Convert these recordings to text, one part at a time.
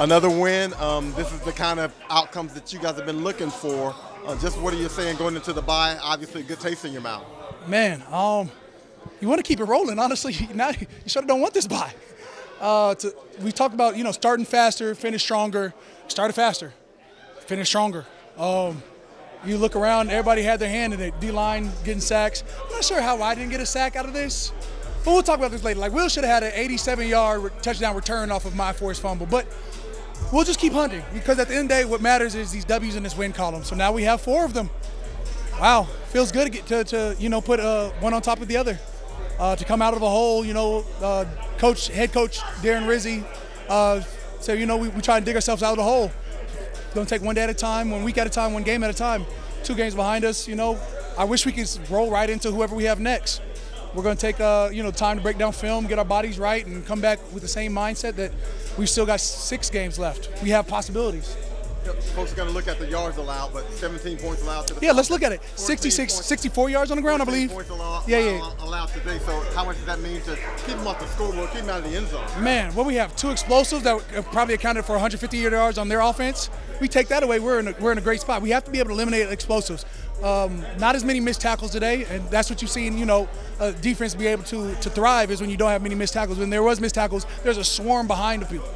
Another win. This is the kind of outcomes that you guys have been looking for. Just what are you saying going into the bye? Obviously, a good taste in your mouth. Man, you want to keep it rolling. Honestly, now you sort of don't want this bye. We talked about starting faster, finish stronger. Started faster, finish stronger. You look around, everybody had their hand in it. D-line getting sacks. I'm not sure how I didn't get a sack out of this, but we'll talk about this later. Like, Will should have had an 87-yard touchdown return off of my forced fumble, but we'll just keep hunting because at the end of the day, what matters is these W's in this win column. So now we have 4 of them. Wow, feels good to get to put one on top of the other. To come out of a hole, head coach Darren Rizzi said, we try to dig ourselves out of the hole. It's going to take one day at a time, 1 week at a time, 1 game at a time. 2 games behind us, I wish we could roll right into whoever we have next. We're going to take, time to break down film, get our bodies right, and come back with the same mindset that we've still got 6 games left. We have possibilities. Folks are going to look at the yards allowed, but 17 points allowed to the Yeah, let's look at it. 64 yards on the ground, I believe. Points allowed today. So how much does that mean to keep them off the scoreboard, keep them out of the end zone? Man, we have 2 explosives that probably accounted for 150 yards on their offense. We take that away, we're in a great spot. We have to be able to eliminate explosives. Not as many missed tackles today, and that's what you've seen, defense be able to thrive is when you don't have many missed tackles. When there was missed tackles, there's a swarm behind the people.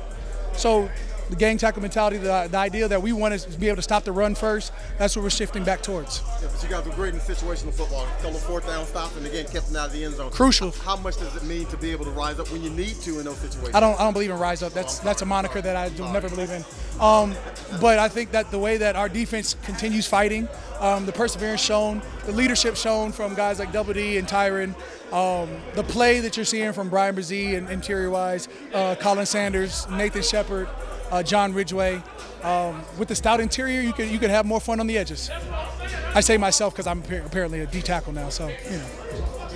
So the gang tackle mentality, the idea that we want is to be able to stop the run first, that's what we're shifting back towards. Yeah, but you guys were great in situational football. Couple of 4th down stops and again kept them out of the end zone. Crucial. How much does it mean to be able to rise up when you need to in those situations? I don't believe in rise up. That's a moniker that I do never believe in. But I think that the way that our defense continues fighting, the perseverance shown, the leadership shown from guys like Double D and Tyron, the play that you're seeing from Brian Brzee and interior-wise, Colin Sanders, Nathan Shepard, John Ridgway. With the stout interior, you could have more fun on the edges. I say myself because I'm apparently a D tackle now, so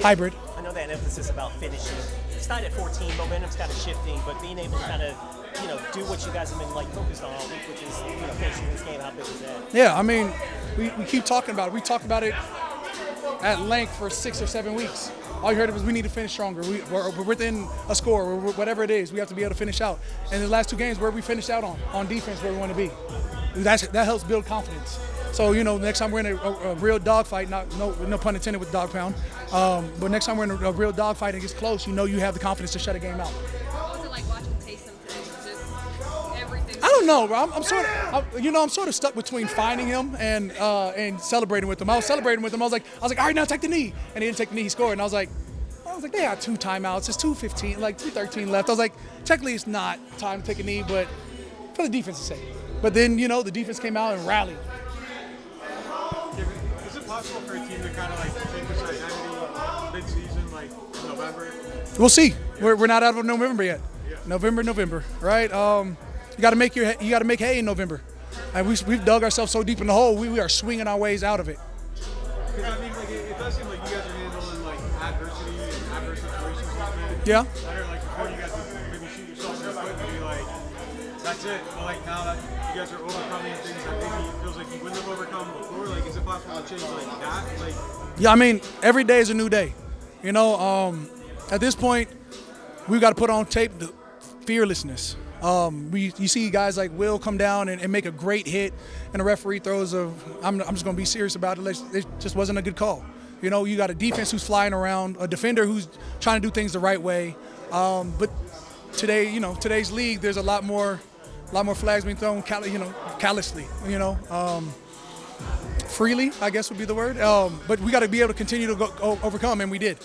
hybrid. I know that emphasis about finishing. It's not at 14, momentum's kind of shifting, but being able to kind of do what you guys have been focused on all week, which is finishing this game. How big is that? Yeah, I mean, we keep talking about it. We talked about it at length for 6 or 7 weeks. All you heard was we need to finish stronger. We're within a score, or whatever it is. We have to be able to finish out. And the last 2 games, where we finished out on defense, where we want to be. That helps build confidence. So next time we're in a real dogfight, no pun intended with dog pound, but next time we're in a real dogfight and it gets close, you have the confidence to shut a game out. What was it like watching Taysom today? Just everything. I don't know, bro. I'm sort of stuck between finding him and celebrating with him. I was celebrating with him. I was like, all right, now take the knee, and he didn't take the knee. He scored, and I was like, they got 2 timeouts. It's 2:15, 2:13 left. I was like, technically it's not time to take a knee, but for the defense's sake. But then the defense came out and rallied. Is it possible for a team to kind of change its identity mid-season, in November? We'll see. We're not out of November yet. Yeah. November, right? You got to make hay in November. And we've dug ourselves so deep in the hole. We are swinging our ways out of it. Because I mean, it does seem like you guys are handling adversity and adverse situations like that. Yeah. Better, before you guys would maybe shoot yourself in the foot and be that's it. But now that you guys are overcoming things that maybe it feels like you wouldn't have overcome before, is it possible to change that? Yeah, I mean, every day is a new day. At this point, we've got to put on tape the fearlessness. You see guys like Will come down and make a great hit, and the referee throws I'm just going to be serious about it. It just wasn't a good call. You got a defense who's flying around, a defender who's trying to do things the right way. But today, today's league, there's a lot more flags being thrown, callously. Freely, I guess would be the word. But we got to be able to continue to overcome, and we did.